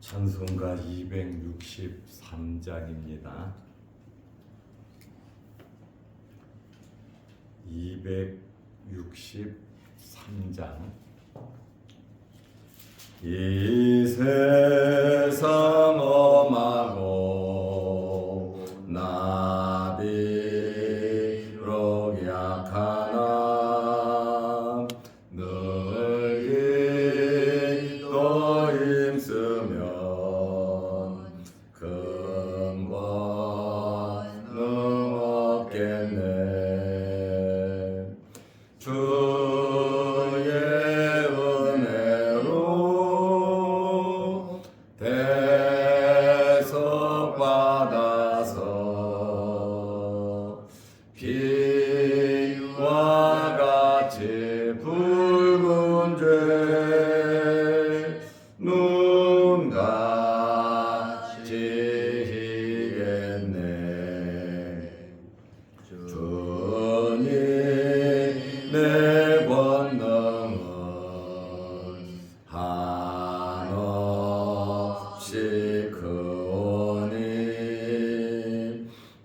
찬송가 263장입니다. 263장. 이 세상 엄하고 나비록 약하나 늘 기도 힘쓰면 큰 권능 얻겠네. 주의 은혜로 대속받아서 피와 같이 붉은 죄 눈같이 희겠네. 주님의 권능은 한없이 크오니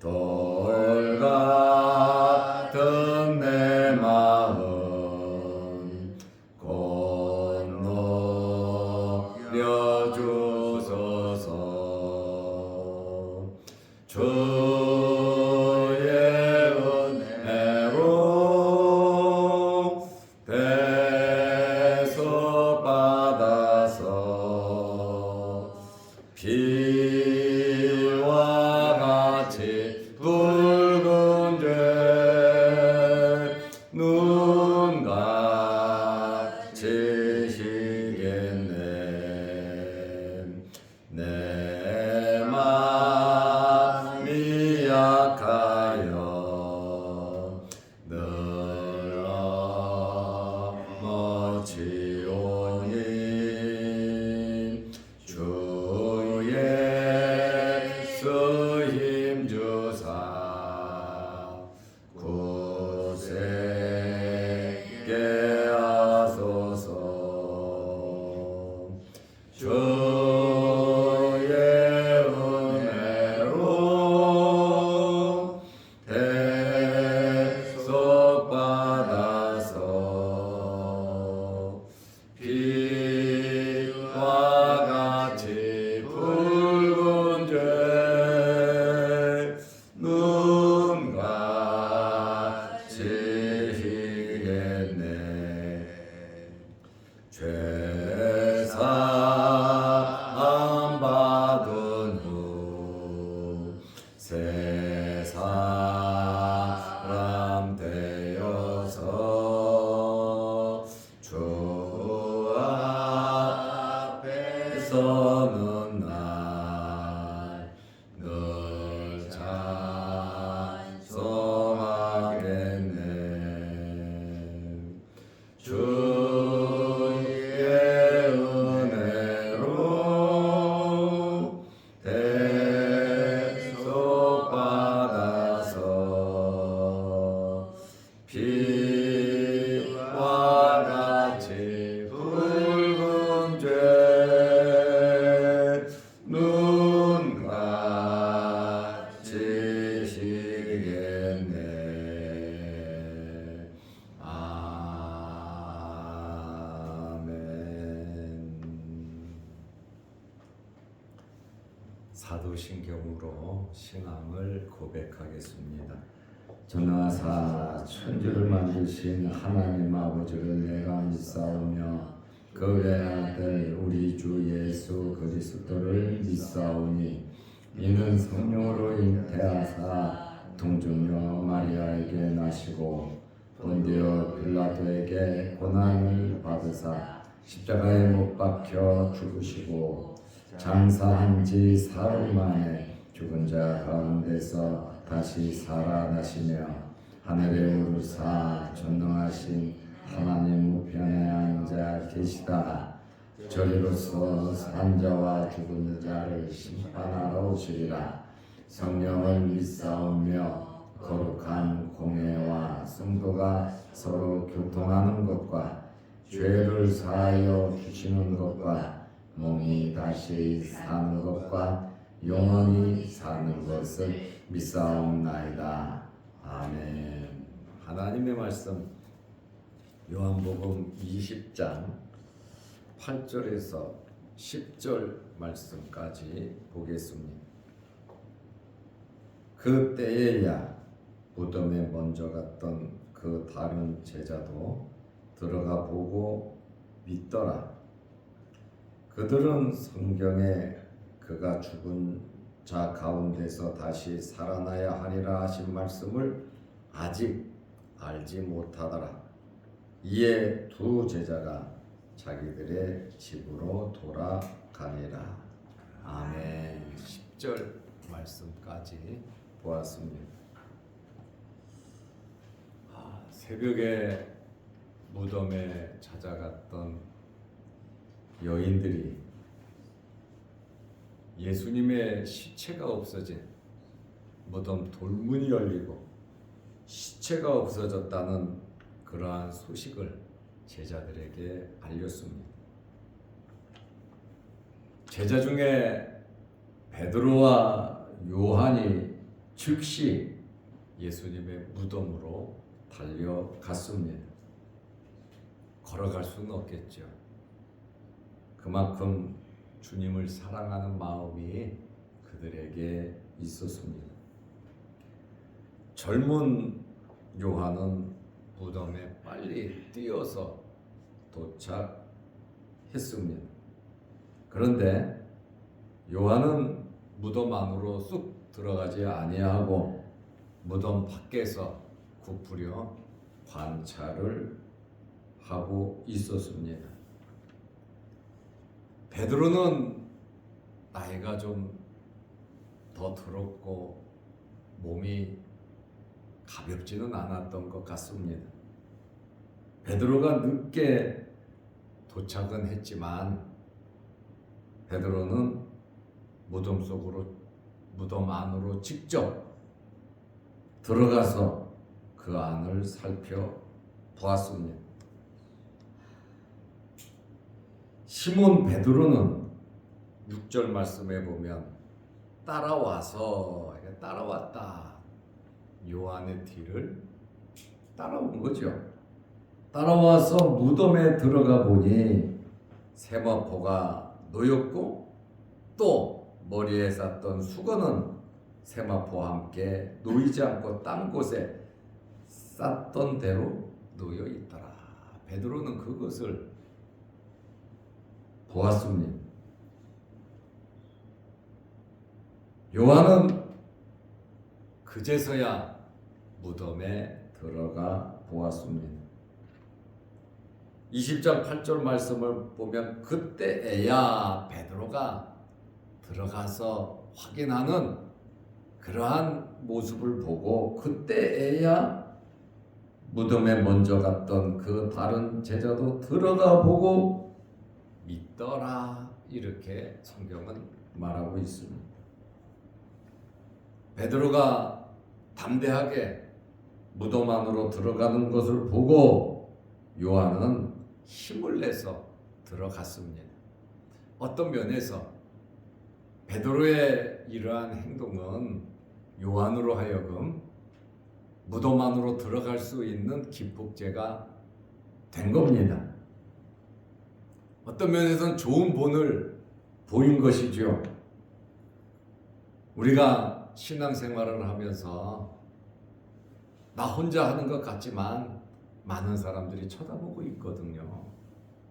돌 같은 내 마음 건너려 주소서. 주의 은혜로 대속받아서 피와 같이 붉은 죄 눈같이 희겠네. 내 마음이 약하여 늘 넘어지오니 주 예수 힘주사 굳세게 하소서. 주의 은혜로 대속받아서 피와 같이 붉은 죄 눈같이 희겠네. 죄사함 받은 후 새 사람 되어서 주 앞에 서는 날 늘 찬송하겠네. 주의 은혜로 대속받아서 피와 같이 붉은 죄 눈같이 희겠네. 아멘. 사도신경으로 신앙을 고백하겠습니다. 전하사 천지를 만드신 하나님 아버지를 내가 믿사오며 그 외아들 우리 주 예수 그리스도를 믿사오니 이는 성령으로 잉태하사 동정녀 마리아에게 나시고 본디오 빌라도에게 고난을 받으사 십자가에 못 박혀 죽으시고 장사한 지 사흘 만에 죽은 자 가운데서 다시 살아나시며 하늘에 오르사 전능하신 하나님 우편에 앉아 계시다. 저리로서 산자와 죽은 자를 심판하러 오시리라. 성령을 믿사오며 거룩한 공회와 성도가 서로 교통하는 것과 죄를 사하여 주시는 것과 몸이 다시 사는 것과 영원히 사는 것을 믿사옵나이다. 아멘. 하나님의 말씀 요한복음 20장 8절에서 10절 말씀까지 보겠습니다. 그때에야 무덤에 먼저 갔던 그 다른 제자도 들어가 보고 믿더라. 그들은 성경에 그가 죽은 자 가운데서 다시 살아나야 하리라 하신 말씀을 아직 알지 못하더라. 이에 두 제자가 자기들의 집으로 돌아가니라. 아멘. 10절 말씀까지 보았습니다. 새벽에 무덤에 찾아갔던 여인들이 예수님의 시체가 없어진 무덤 돌문이 열리고 시체가 없어졌다는 그러한 소식을 제자들에게 알렸습니다. 제자 중에 베드로와 요한이 즉시 예수님의 무덤으로 달려갔습니다. 걸어갈 수는 없겠죠. 그만큼 주님을 사랑하는 마음이 그들에게 있었습니다. 젊은 요한은 무덤에 빨리 뛰어서 도착했습니다. 그런데 요한은 무덤 안으로 쑥 들어가지 아니하고 무덤 밖에서 굽부려 관찰을 하고 있었습니다. 베드로는 나이가 좀 더 들었고 몸이 가볍지는 않았던 것 같습니다. 베드로가 늦게 도착은 했지만 베드로는 무덤 안으로 직접 들어가서 그 안을 살펴보았습니다. 시몬 베드로는 6절 말씀에 보면 따라왔다. 요한의 뒤를 따라온 거죠. 따라와서 무덤에 들어가 보니 세마포가 놓였고 또 머리에 쌌던 수건은 세마포와 함께 놓이지 않고 딴 곳에 쌌던 대로 놓여 있더라. 베드로는 그것을 보았습니다. 요한은 그제서야 무덤에 들어가 보았습니다. 20장 8절 말씀을 보면 그때에야 베드로가 들어가서 확인하는 그러한 모습을 보고 그때에야 무덤에 먼저 갔던 그 다른 제자도 들어가 보고 믿더라. 이렇게 성경은 말하고 있습니다. 베드로가 담대하게 무덤 안으로 들어가는 것을 보고 요한은 힘을 내서 들어갔습니다. 어떤 면에서 베드로의 이러한 행동은 요한으로 하여금 무덤 안으로 들어갈 수 있는 기폭제가 된 겁니다. 어떤 면에서는 좋은 본을 보인 것이죠. 우리가 신앙생활을 하면서 나 혼자 하는 것 같지만 많은 사람들이 쳐다보고 있거든요.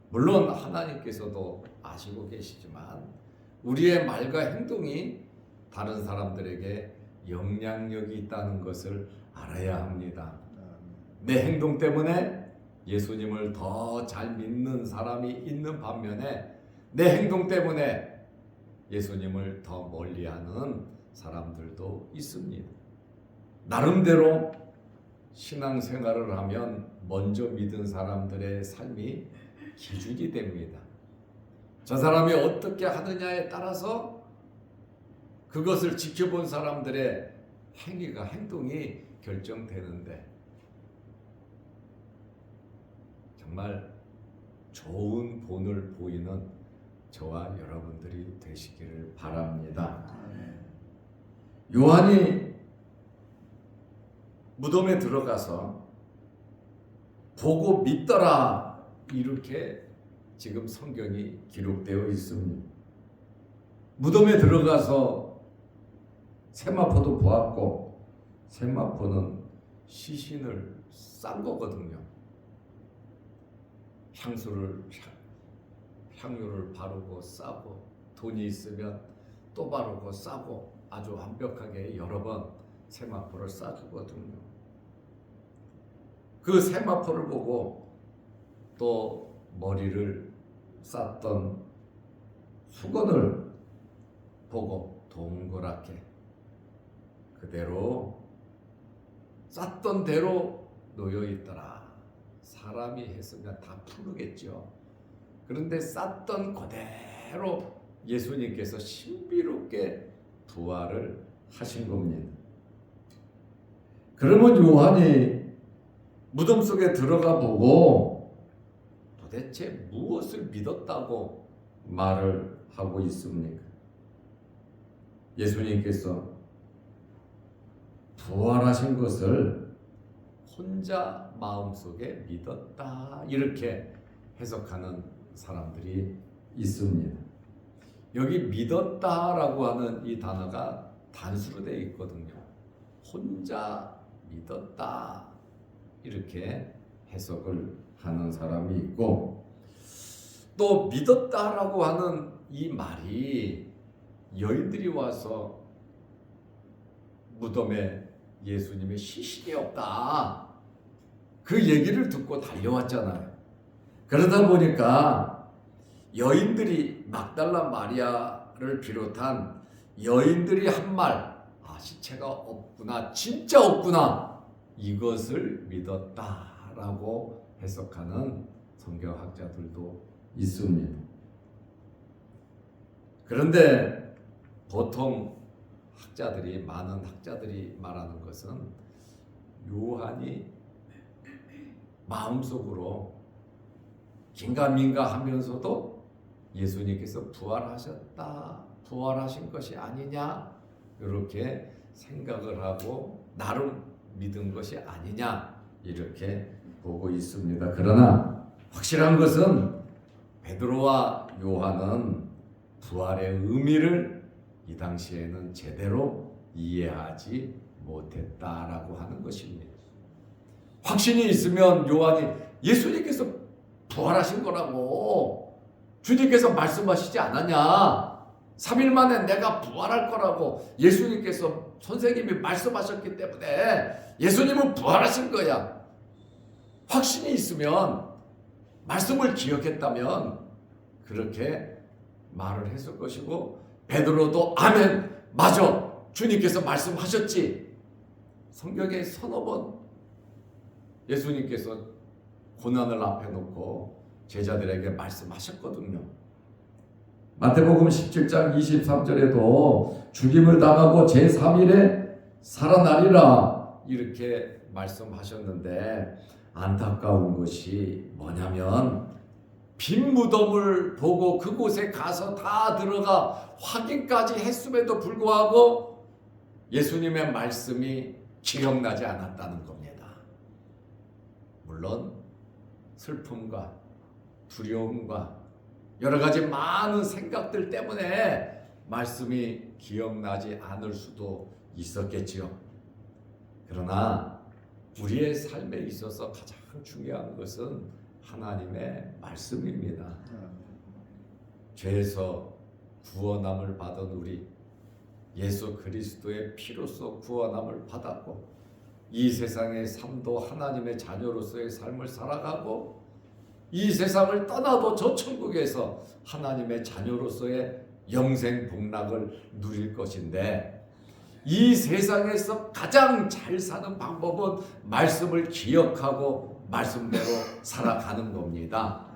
물론 하나님께서도 아시고 계시지만 우리의 말과 행동이 다른 사람들에게 영향력이 있다는 것을 알아야 합니다. 내 행동 때문에 예수님을 더 잘 믿는 사람이 있는 반면에 내 행동 때문에 예수님을 더 멀리하는 사람들도 있습니다. 나름대로 신앙생활을 하면 먼저 믿은 사람들의 삶이 기준이 됩니다. 저 사람이 어떻게 하느냐에 따라서 그것을 지켜본 사람들의 행동이 결정되는데 정말 좋은 본을 보이는 저와 여러분들이 되시기를 바랍니다. 요한이 무덤에 들어가서 보고 믿더라, 이렇게 지금 성경이 기록되어 있습니다. 무덤에 들어가서 세마포도 보았고, 세마포는 시신을 싼 거거든요. 향유를 바르고 싸고, 돈이 있으면 또 바르고 싸고, 아주 완벽하게 여러 번 세마포를 싸주거든요. 그 세마포를 보고 또 머리를 쌌던 수건을 보고 동그랗게 그대로 쌌던 대로 놓여 있더라. 사람이 했으면 다 푸르겠죠. 그런데 쌌던 그대로 예수님께서 신비롭게 부활을 하신 겁니다. 그러면 요한이 무덤 속에 들어가 보고 도대체 무엇을 믿었다고 말을 하고 있습니까? 예수님께서 부활하신 것을 혼자 마음속에 믿었다, 이렇게 해석하는 사람들이 있습니다. 여기 믿었다라고 하는 이 단어가 단수로 되어 있거든요. 혼자 믿었다, 이렇게 해석을 하는 사람이 있고, 또 믿었다라고 하는 이 말이 여인들이 와서 무덤에 예수님의 시신이 없다, 그 얘기를 듣고 달려왔잖아요. 그러다 보니까 여인들이, 막달라 마리아를 비롯한 여인들이 한 말, 시체가 없구나, 진짜 없구나, 이것을 믿었다라고 해석하는 성경학자들도 있습니다. 그런데 보통 많은 학자들이 말하는 것은 요한이 마음속으로 긴가민가 하면서도 예수님께서 부활하신 것이 아니냐, 이렇게 생각을 하고 나름 믿은 것이 아니냐, 이렇게 보고 있습니다. 그러나 확실한 것은 베드로와 요한은 부활의 의미를 이 당시에는 제대로 이해하지 못했다라고 하는 것입니다. 확신이 있으면 요한이 예수님께서 부활하신 거라고 주님께서 말씀하시지 않았냐, 3일 만에 내가 부활할 거라고 예수님께서, 선생님이 말씀하셨기 때문에 예수님은 부활하신 거야, 확신이 있으면, 말씀을 기억했다면 그렇게 말을 했을 것이고, 베드로도 아멘, 맞아, 주님께서 말씀하셨지. 성경에 서너 번 예수님께서 고난을 앞에 놓고 제자들에게 말씀하셨거든요. 마태복음 17장 23절에도 죽임을 당하고 제3일에 살아나리라, 이렇게 말씀하셨는데, 안타까운 것이 뭐냐면 빈 무덤을 보고 그곳에 가서 다 들어가 확인까지 했음에도 불구하고 예수님의 말씀이 기억나지 않았다는 겁니다. 물론 슬픔과 두려움과 여러 가지 많은 생각들 때문에 말씀이 기억나지 않을 수도 있었겠지요. 그러나 우리의 삶에 있어서 가장 중요한 것은 하나님의 말씀입니다. 죄에서 구원함을 받은 우리, 예수 그리스도의 피로써 구원함을 받았고, 이 세상의 삶도 하나님의 자녀로서의 삶을 살아가고, 이 세상을 떠나도 저 천국에서 하나님의 자녀로서의 영생 복락을 누릴 것인데, 이 세상에서 가장 잘 사는 방법은 말씀을 기억하고 말씀대로 살아가는 겁니다.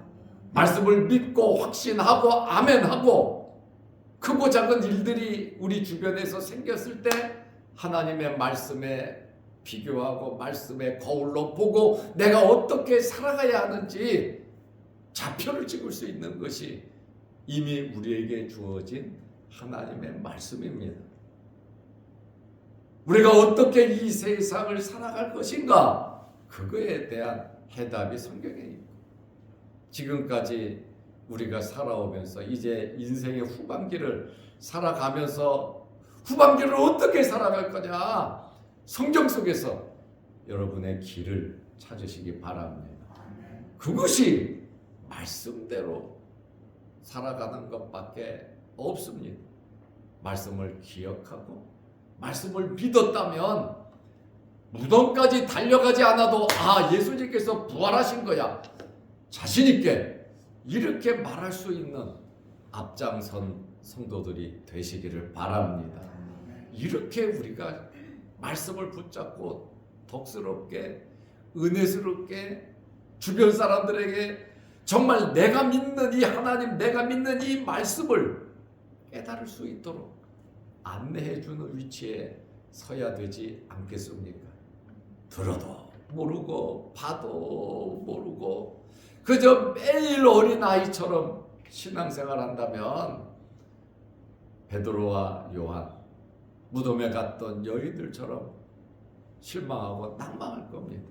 말씀을 믿고 확신하고 아멘하고, 크고 작은 일들이 우리 주변에서 생겼을 때 하나님의 말씀에 비교하고 말씀의 거울로 보고 내가 어떻게 살아가야 하는지 좌표를 찍을 수 있는 것이 이미 우리에게 주어진 하나님의 말씀입니다. 우리가 어떻게 이 세상을 살아갈 것인가? 그거에 대한 해답이 성경에 있고, 지금까지 우리가 살아오면서 이제 인생의 후반기를 살아가면서 후반기를 어떻게 살아갈 거냐? 성경 속에서 여러분의 길을 찾으시기 바랍니다. 그것이 말씀대로 살아가는 것밖에 없습니다. 말씀을 기억하고 말씀을 믿었다면 무덤까지 달려가지 않아도 예수님께서 부활하신 거야, 자신 있게 이렇게 말할 수 있는 앞장선 성도들이 되시기를 바랍니다. 이렇게 우리가 말씀을 붙잡고 덕스럽게 은혜스럽게 주변 사람들에게 정말 내가 믿는 이 하나님, 내가 믿는 이 말씀을 깨달을 수 있도록 안내해주는 위치에 서야 되지 않겠습니까? 들어도 모르고 봐도 모르고 그저 매일 어린아이처럼 신앙생활 한다면 베드로와 요한, 무덤에 갔던 여인들처럼 실망하고 낭망할 겁니다.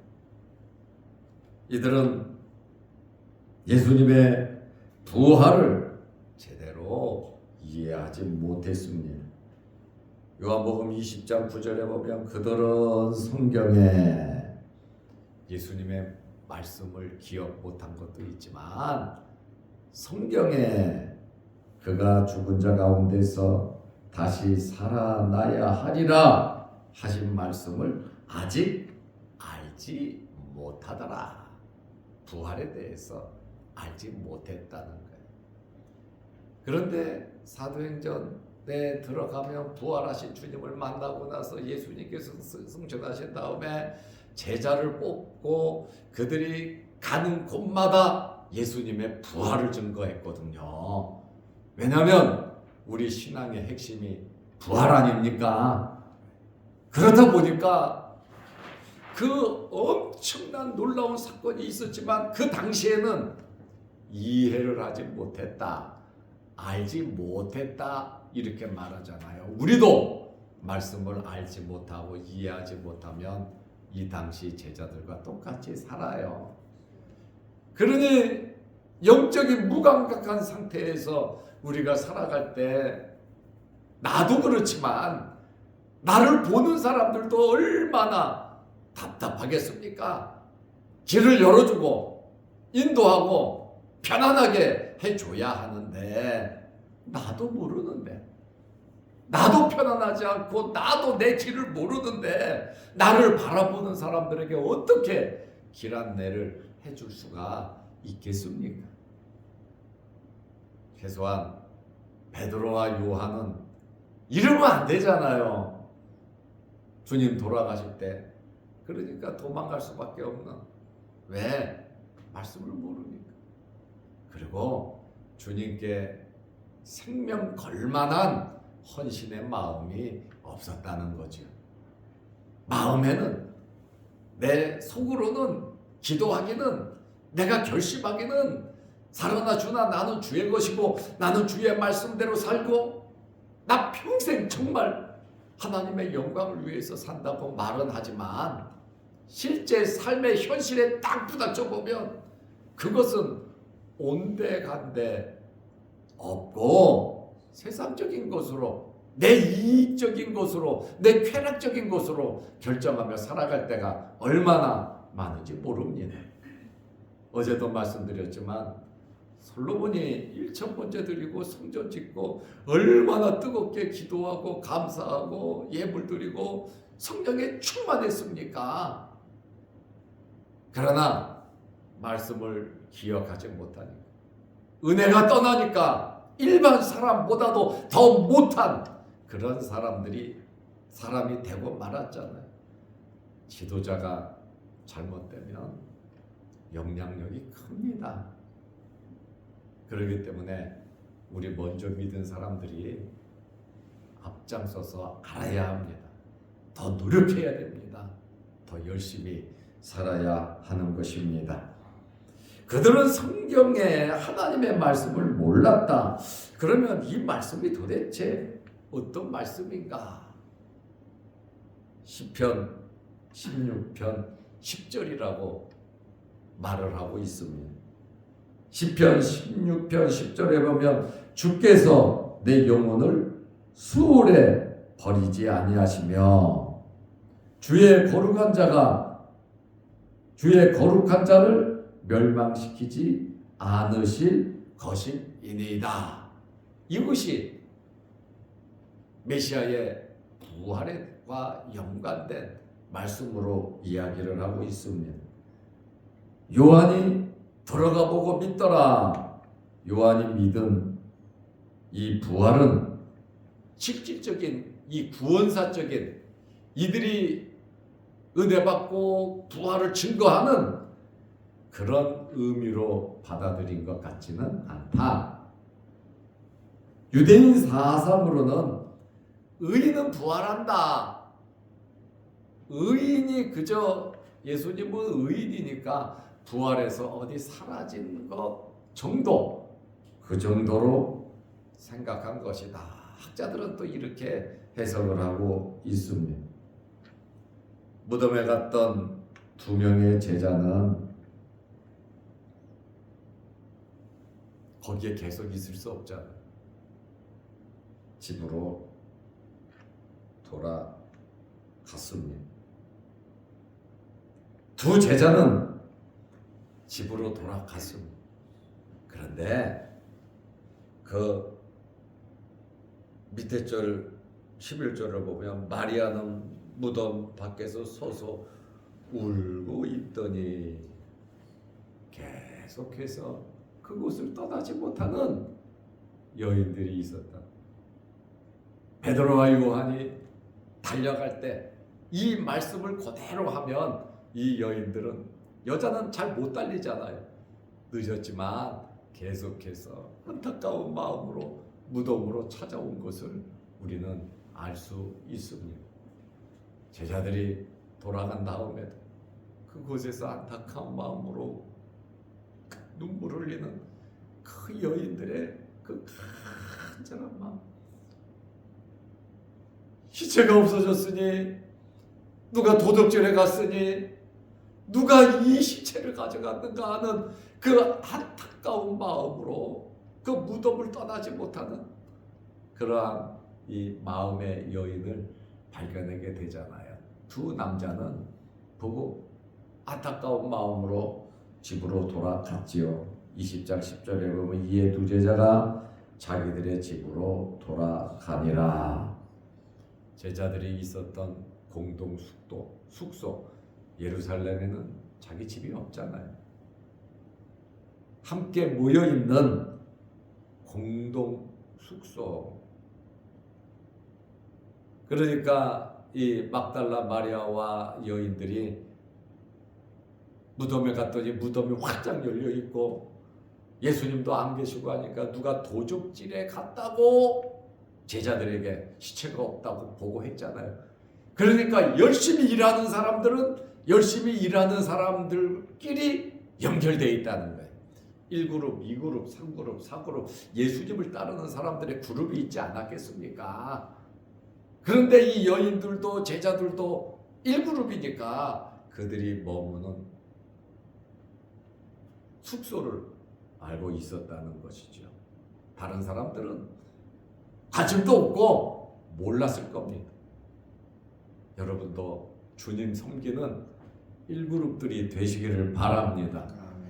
이들은 예수님의 부활을 제대로 이해하지 못했습니다. 요한복음 20장 9절에 보면 그들은 성경에 예수님의 말씀을 기억 못한 것도 있지만 성경에 그가 죽은 자 가운데서 다시 살아나야 하리라 하신 말씀을 아직 알지 못하더라. 부활에 대해서 알지 못했다는 거예요. 그런데 사도행전에 들어가면 부활하신 주님을 만나고 나서 예수님께서 승천하신 다음에 제자를 뽑고 그들이 가는 곳마다 예수님의 부활을 증거했거든요. 왜냐하면 우리 신앙의 핵심이 부활 아닙니까? 그렇다 보니까 그 엄청난 놀라운 사건이 있었지만 그 당시에는 이해를 하지 못했다, 알지 못했다 이렇게 말하잖아요. 우리도 말씀을 알지 못하고 이해하지 못하면 이 당시 제자들과 똑같이 살아요. 그러니 영적인 무감각한 상태에서 우리가 살아갈 때 나도 그렇지만 나를 보는 사람들도 얼마나 답답하겠습니까? 길을 열어주고 인도하고 편안하게 해줘야 하는데 나도 모르는데, 나도 편안하지 않고 나도 내 길을 모르는데 나를 바라보는 사람들에게 어떻게 길 안내를 해줄 수가 있겠습니까? 최소한 베드로와 요한은 이러면 안 되잖아요. 주님 돌아가실 때. 그러니까 도망갈 수밖에 없는. 왜? 말씀을 모르니까. 그리고 주님께 생명 걸만한 헌신의 마음이 없었다는 거죠. 마음에는, 내 속으로는 기도하기는, 내가 결심하기는 살아나 주나 나는 주의 것이고 나는 주의 말씀대로 살고 나 평생 정말 하나님의 영광을 위해서 산다고 말은 하지만 실제 삶의 현실에 딱 부닥쳐 보면 그것은 온데간데 없고 세상적인 것으로, 내 이익적인 것으로, 내 쾌락적인 것으로 결정하며 살아갈 때가 얼마나 많은지 모릅니다. 어제도 말씀드렸지만 솔로몬이 1,000번째 드리고 성전 짓고 얼마나 뜨겁게 기도하고 감사하고 예물 드리고 성령에 충만했습니까? 그러나 말씀을 기억하지 못하니까, 은혜가 떠나니까 일반 사람보다도 더 못한 그런 사람이 되고 말았잖아요. 지도자가 잘못되면 영향력이 큽니다. 그렇기 때문에 우리 먼저 믿은 사람들이 앞장서서 알아야 합니다. 더 노력해야 됩니다. 더 열심히 살아야 하는 것입니다. 그들은 성경에 하나님의 말씀을 몰랐다. 그러면 이 말씀이 도대체 어떤 말씀인가? 시편 16편 10절이라고 말을 하고 있습니다. 시편 16편 10절에 보면 주께서 내 영혼을 수월에 버리지 아니하시며 주의 거룩한 자를 멸망시키지 않으실 것이니이다. 이것이 메시아의 부활과 연관된 말씀으로 이야기를 하고 있습니다. 요한이 들어가 보고 믿더라. 요한이 믿은 이 부활은 실질적인 이 구원사적인 이들이 은혜 받고 부활을 증거하는 그런 의미로 받아들인 것 같지는 않다. 유대인 사상으로는 의인은 부활한다. 의인이 그저 예수님은 의인이니까 부활해서 어디 사라진 것 정도, 그 정도로 생각한 것이다. 학자들은 또 이렇게 해석을 하고 있습니다. 무덤에 갔던 두 명의 제자는 거기에 계속 있을 수 없잖아. 집으로 돌아갔습니다. 두 제자는 집으로 돌아갔습니다. 그런데 그 밑에 절 11절을 보면 마리아는 무덤 밖에서 서서 울고 있더니 계속해서 그곳을 떠나지 못하는 여인들이 있었다. 베드로와 요한이 달려갈 때 이 말씀을 그대로 하면 이 여인들은, 여자는 잘 못 달리잖아요. 늦었지만 계속해서 안타까운 마음으로 무덤으로 찾아온 것을 우리는 알 수 있습니다. 제자들이 돌아간 다음에도 그곳에서 안타까운 마음으로 눈물 흘리는 그 여인들의 그 간절한 마음. 시체가 없어졌으니, 누가 도둑질해 갔으니, 누가 이 시체를 가져갔는가 하는 그 안타까운 마음으로 그 무덤을 떠나지 못하는 그러한 이 마음의 여인을 발견하게 되잖아요. 두 남자는 보고 안타까운 마음으로 집으로 돌아갔지요. 20장 10절에 보면 이에 두 제자가 자기들의 집으로 돌아가니라. 제자들이 있었던 공동 숙소 예루살렘에는 자기 집이 없잖아요. 함께 모여있는 공동 숙소. 그러니까 이 막달라 마리아와 여인들이 무덤에 갔더니 무덤이 활짝 열려있고 예수님도 안 계시고 하니까 누가 도둑질에 갔다고 제자들에게 시체가 없다고 보고했잖아요. 그러니까 열심히 일하는 사람들은 열심히 일하는 사람들끼리 연결되어 있다는 거예요. 1그룹, 2그룹, 3그룹, 4그룹 예수님을 따르는 사람들의 그룹이 있지 않았겠습니까? 그런데 이 여인들도 제자들도 1그룹이니까 그들이 머무는 숙소를 알고 있었다는 것이죠. 다른 사람들은 관심도 없고 몰랐을 겁니다. 여러분도 주님 섬기는 1그룹들이 되시기를 바랍니다.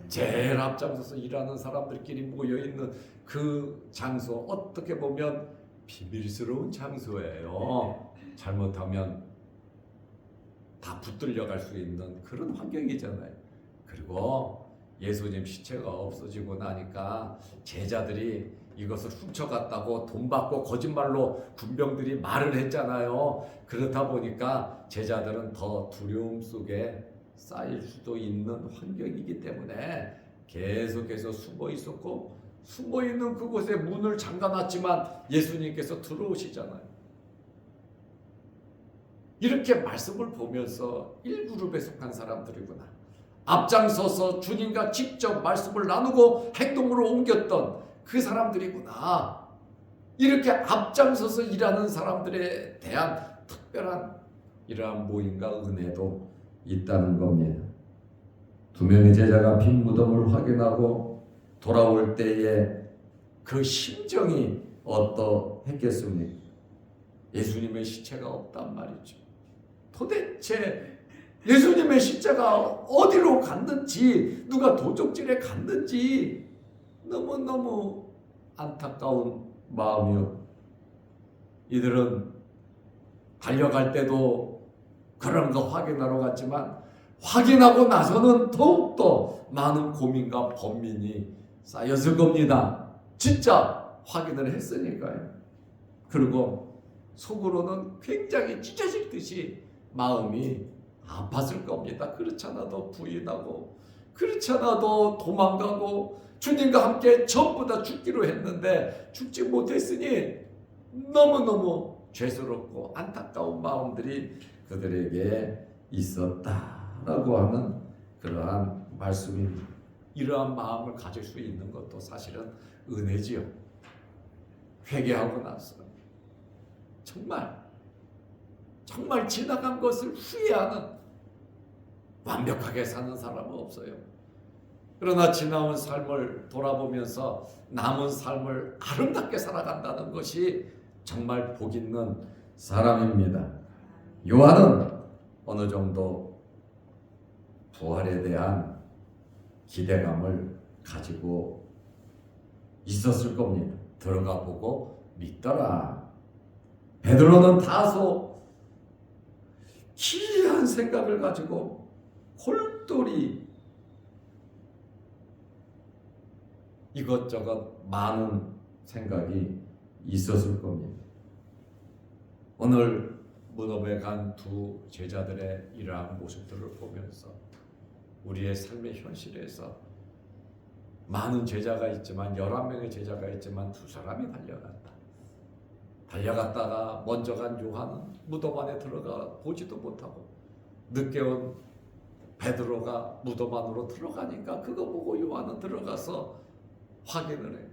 제일 앞장서서 일하는 사람들끼리 모여있는 그 장소, 어떻게 보면 비밀스러운 장소예요. 잘못하면 다 붙들려 갈 수 있는 그런 환경이잖아요. 그리고 예수님 시체가 없어지고 나니까 제자들이 이것을 훔쳐갔다고 돈 받고 거짓말로 군병들이 말을 했잖아요. 그렇다 보니까 제자들은 더 두려움 속에 쌓일 수도 있는 환경이기 때문에 계속해서 숨어 있었고, 숨어 있는 그곳에 문을 잠가놨지만 예수님께서 들어오시잖아요. 이렇게 말씀을 보면서 1그룹에 속한 사람들이구나. 앞장서서 주님과 직접 말씀을 나누고 행동으로 옮겼던 그 사람들이구나. 이렇게 앞장서서 일하는 사람들에 대한 특별한 이러한 모임과 은혜도 있다는 겁니다. 두 명의 제자가 빈 무덤을 확인하고 돌아올 때에 그 심정이 어떠했겠습니까? 예수님의 시체가 없단 말이죠. 도대체 예수님의 시체가 어디로 갔는지, 누가 도적질에 갔는지 너무너무 안타까운 마음이요. 이들은 달려갈 때도 그런 거 확인하러 갔지만 확인하고 나서는 더욱더 많은 고민과 번민이 쌓였을 겁니다. 진짜 확인을 했으니까요. 그리고 속으로는 굉장히 찢어질 듯이 마음이 아팠을 겁니다. 그렇지 않아도 부인하고, 그렇지 않아도 도망가고, 주님과 함께 전부 다 죽기로 했는데 죽지 못했으니 너무너무 죄스럽고 안타까운 마음들이 그들에게 있었다라고 하는 그러한 말씀입니다. 이러한 마음을 가질 수 있는 것도 사실은 은혜지요. 회개하고 나서 정말 지나간 것을 후회하는, 완벽하게 사는 사람은 없어요. 그러나 지나온 삶을 돌아보면서 남은 삶을 아름답게 살아간다는 것이 정말 복 있는 사람입니다. 요한은 어느 정도 부활에 대한 기대감을 가지고 있었을 겁니다. 들어가 보고 믿더라. 베드로는 다소 기이한 생각을 가지고 홀똘히 이것저것 많은 생각이 있었을 겁니다. 오늘 무덤에 간 두 제자들의 이러한 모습들을 보면서 우리의 삶의 현실에서 많은 제자가 있지만, 11명의 제자가 있지만 두 사람이 달려갔다가 먼저 간 요한은 무덤 안에 들어가 보지도 못하고, 늦게 온 베드로가 무덤 안으로 들어가니까 그거 보고 요한은 들어가서 확인을 해요.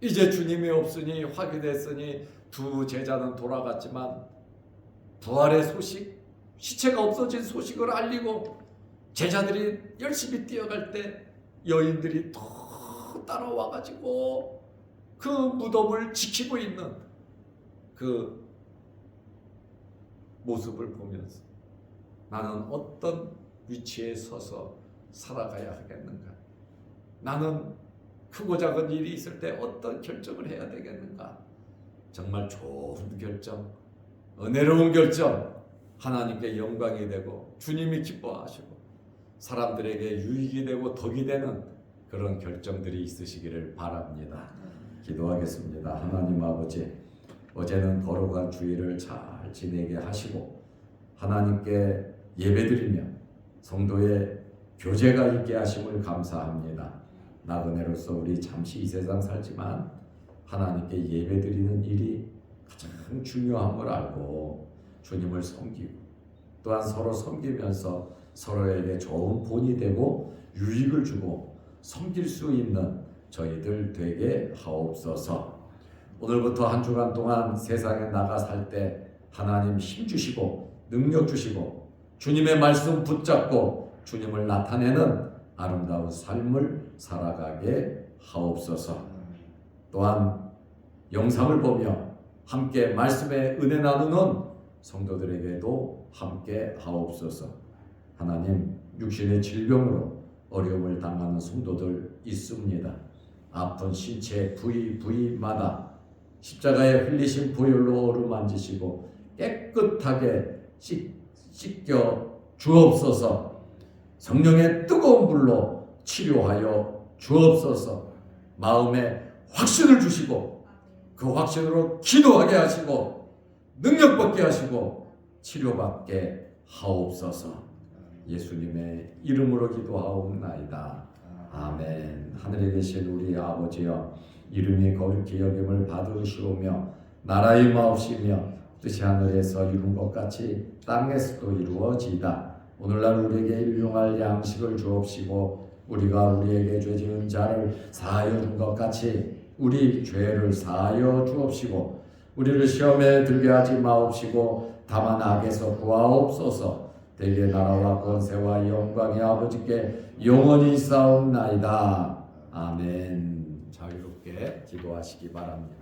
이제 주님이 없으니, 확인했으니 두 제자는 돌아갔지만 부활의 소식, 시체가 없어진 소식을 알리고 제자들이 열심히 뛰어갈 때 여인들이 더 따라와가지고 그 무덤을 지키고 있는 그 모습을 보면서 나는 어떤 위치에 서서 살아가야 하겠는가? 나는 크고 작은 일이 있을 때 어떤 결정을 해야 되겠는가? 정말 좋은 결정, 은혜로운 결정, 하나님께 영광이 되고 주님이 기뻐하시고 사람들에게 유익이 되고 덕이 되는 그런 결정들이 있으시기를 바랍니다. 기도하겠습니다. 하나님 아버지, 어제는 거룩한 주일을 잘 지내게 하시고 하나님께 예배드리며 성도의 교제가 있게 하심을 감사합니다. 나그네로서 우리 잠시 이 세상 살지만 하나님께 예배드리는 일이 가장 중요함을 알고 주님을 섬기고 또한 서로 섬기면서 서로에게 좋은 본이 되고 유익을 주고 섬길 수 있는 저희들 되게 하옵소서. 오늘부터 한 주간 동안 세상에 나가 살 때 하나님 힘 주시고 능력 주시고 주님의 말씀 붙잡고 주님을 나타내는 아름다운 삶을 살아가게 하옵소서. 또한 영상을 보며 함께 말씀의 은혜 나누는 성도들에게도 함께 하옵소서. 하나님, 육신의 질병으로 어려움을 당하는 성도들 있습니다. 아픈 신체 부위마다 십자가에 흘리신 보혈로 어루만지시고 깨끗하게 씻겨 주옵소서. 성령의 뜨거운 불로 치료하여 주옵소서. 마음에 확신을 주시고 그 확신으로 기도하게 하시고 능력 받게 하시고 치료받게 하옵소서. 예수님의 이름으로 기도하옵나이다. 아멘. 하늘에 계신 우리 아버지여, 이름이 거룩히 여김을 받으시오며 나라의 마옵시며 뜻이 하늘에서 이룬 것 같이 땅에서도 이루어지이다. 오늘날 우리에게 일용할 양식을 주옵시고 우리가 우리에게 죄 지은 자를 사하여 준 것 같이 우리 죄를 사하여 주옵시고 우리를 시험에 들게 하지 마옵시고 다만 악에서 구하옵소서. 대개 나라와 권세와 영광이 아버지께 영원히 있사옵나이다. 아멘. 자유롭게 기도하시기 바랍니다.